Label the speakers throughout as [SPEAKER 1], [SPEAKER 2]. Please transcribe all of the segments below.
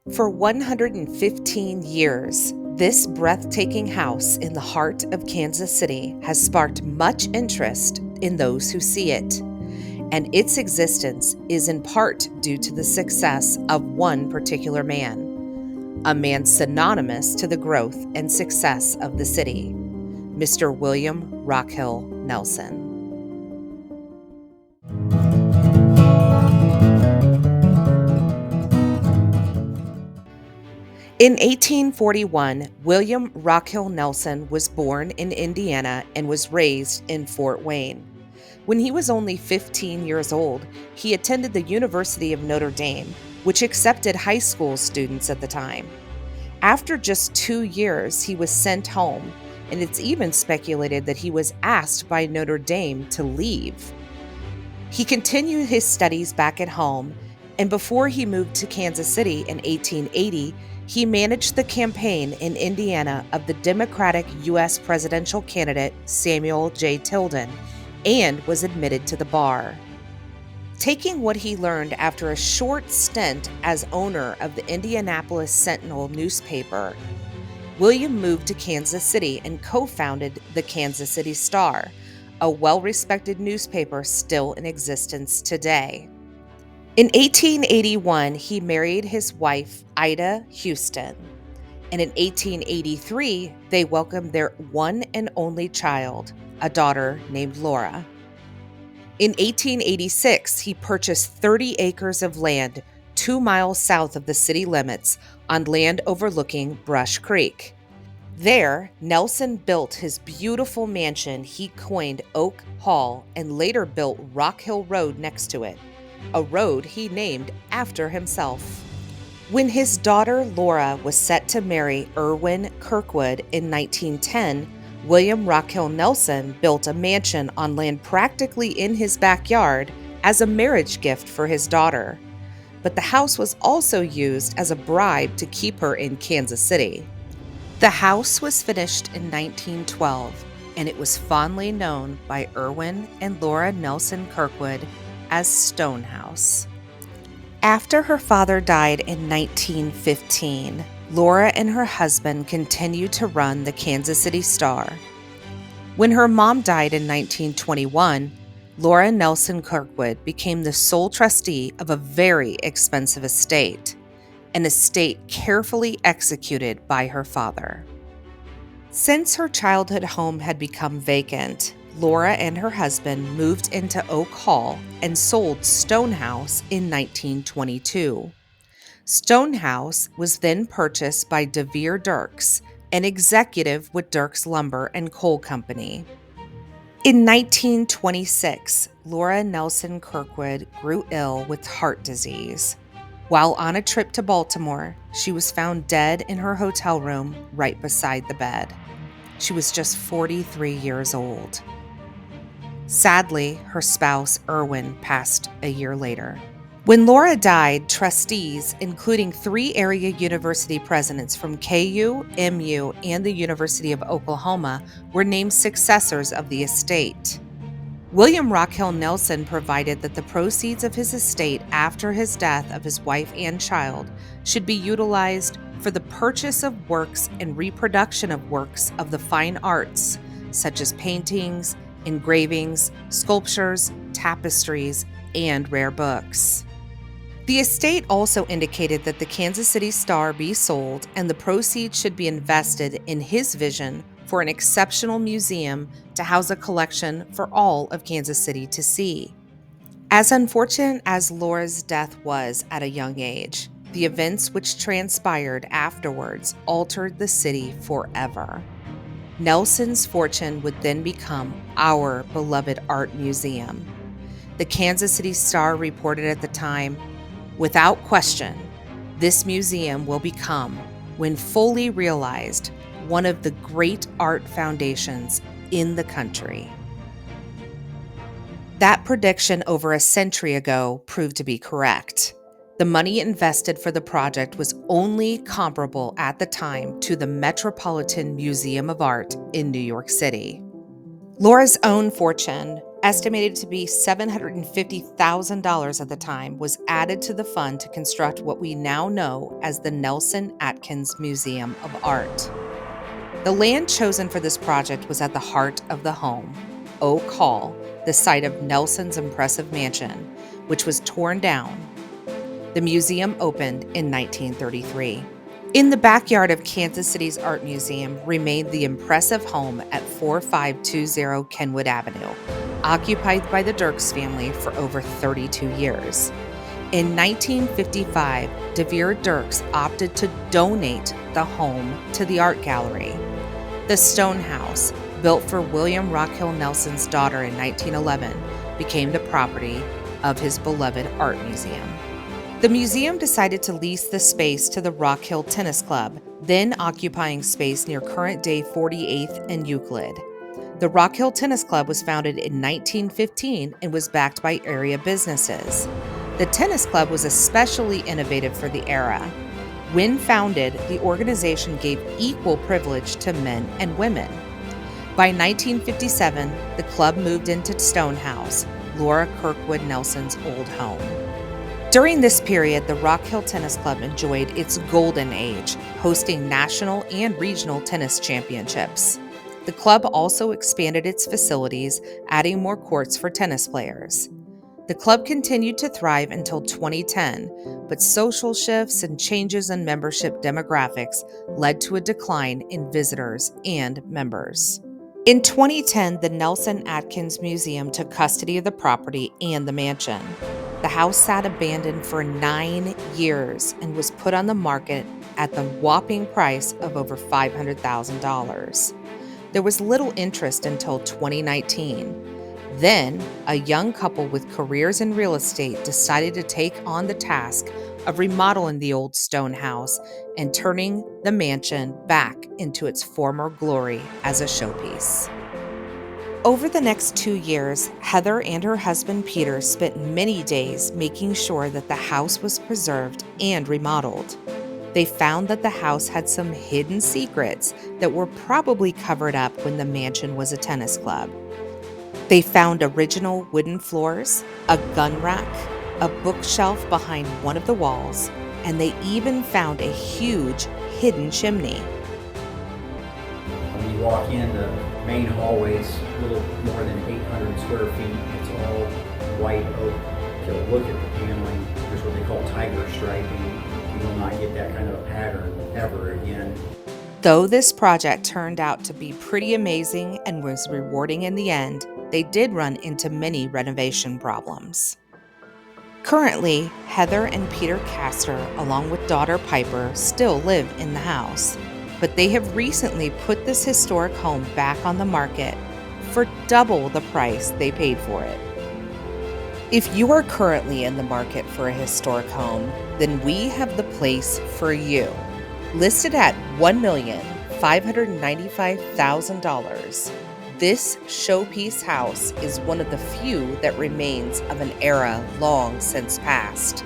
[SPEAKER 1] For 115 years, this breathtaking house in the heart of Kansas City has sparked much interest in those who see it, and its existence is in part due to the success of one particular man, a man synonymous to the growth and success of the city, Mr. William Rockhill Nelson. In 1841, William Rockhill Nelson was born in Indiana and was raised in Fort Wayne. When he was only 15 years old, he attended the University of Notre Dame, which accepted high school students at the time. After just 2 years, he was sent home, and it's even speculated that he was asked by Notre Dame to leave. He continued his studies back at home, and before he moved to Kansas City in 1880, he managed the campaign in Indiana of the Democratic U.S. presidential candidate Samuel J. Tilden and was admitted to the bar. Taking what he learned after a short stint as owner of the Indianapolis Sentinel newspaper, William moved to Kansas City and co-founded the Kansas City Star, a well-respected newspaper still in existence today. In 1881, he married his wife, Ida Houston, and in 1883, they welcomed their one and only child, a daughter named Laura. In 1886, he purchased 30 acres of land 2 miles south of the city limits on land overlooking Brush Creek. There, Nelson built his beautiful mansion he coined Oak Hall and later built Rockhill Road next to it, a road he named after himself. When his daughter Laura was set to marry Irwin Kirkwood in 1910, William Rockhill Nelson built a mansion on land practically in his backyard as a marriage gift for his daughter. But the house was also used as a bribe to keep her in Kansas City. The house was finished in 1912, and it was fondly known by Irwin and Laura Nelson Kirkwood as Stonehouse. After her father died in 1915, Laura and her husband continued to run the Kansas City Star. When her mom died in 1921, Laura Nelson Kirkwood became the sole trustee of a very expensive estate, an estate carefully executed by her father. Since her childhood home had become vacant, Laura and her husband moved into Oak Hall and sold Stonehouse in 1922. Stonehouse was then purchased by DeVere Dirks, an executive with Dirks Lumber and Coal Company. In 1926, Laura Nelson Kirkwood grew ill with heart disease. While on a trip to Baltimore, she was found dead in her hotel room right beside the bed. She was just 43 years old. Sadly, her spouse, Irwin, passed a year later. When Laura died, trustees, including 3 area university presidents from KU, MU, and the University of Oklahoma, were named successors of the estate. William Rockhill Nelson provided that the proceeds of his estate after his death of his wife and child should be utilized for the purchase of works and reproduction of works of the fine arts, such as paintings, engravings, sculptures, tapestries, and rare books. The estate also indicated that the Kansas City Star be sold and the proceeds should be invested in his vision for an exceptional museum to house a collection for all of Kansas City to see. As unfortunate as Laura's death was at a young age, the events which transpired afterwards altered the city forever. Nelson's fortune would then become our beloved art museum. The Kansas City Star reported at the time, "Without question, this museum will become, when fully realized, one of the great art foundations in the country." That prediction over a century ago proved to be correct. The money invested for the project was only comparable at the time to the Metropolitan Museum of Art in New York City. Laura's own fortune estimated to be $750,000 at the time, was added to the fund to construct what we now know as the Nelson Atkins Museum of Art. The land chosen for this project was at the heart of the home, Oak Hall, the site of Nelson's impressive mansion, which was torn down. The museum opened in 1933. In the backyard of Kansas City's Art Museum remained the impressive home at 4520 Kenwood Avenue, occupied by the Dirks family for over 32 years. In 1955, DeVere Dirks opted to donate the home to the art gallery. The Stonehouse, built for William Rockhill Nelson's daughter in 1911, became the property of his beloved art museum. The museum decided to lease the space to the Rockhill Tennis Club, then occupying space near current-day 48th and Euclid. The Rockhill Tennis Club was founded in 1915 and was backed by area businesses. The tennis club was especially innovative for the era. When founded, the organization gave equal privilege to men and women. By 1957, the club moved into Stonehouse, Laura Kirkwood Nelson's old home. During this period, the Rockhill Tennis Club enjoyed its golden age, hosting national and regional tennis championships. The club also expanded its facilities, adding more courts for tennis players. The club continued to thrive until 2010, but social shifts and changes in membership demographics led to a decline in visitors and members. In 2010, the Nelson Atkins Museum took custody of the property and the mansion. The house sat abandoned for 9 years and was put on the market at the whopping price of over $500,000. There was little interest until 2019. Then, a young couple with careers in real estate decided to take on the task of remodeling the old stone house and turning the mansion back into its former glory as a showpiece. Over the next 2 years, Heather and her husband Peter spent many days making sure that the house was preserved and remodeled. They found that the house had some hidden secrets that were probably covered up when the mansion was a tennis club. They found original wooden floors, a gun rack, a bookshelf behind one of the walls, and they even found a huge hidden chimney.
[SPEAKER 2] When you walk in, the main hallway's a little more than 800 square feet. It's all white oak. If you look at the paneling, there's what they call tiger striping. You will not get that kind of a pattern ever again.
[SPEAKER 1] Though this project turned out to be pretty amazing and was rewarding in the end, they did run into many renovation problems. Currently, Heather and Peter Castor, along with daughter Piper, still live in the house, but they have recently put this historic home back on the market for double the price they paid for it. If you are currently in the market for a historic home, then we have the place for you. Listed at $1,595,000, this showpiece house is one of the few that remains of an era long since past.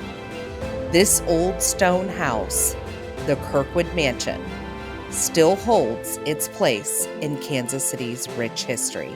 [SPEAKER 1] This old stone house, the Kirkwood Mansion, still holds its place in Kansas City's rich history.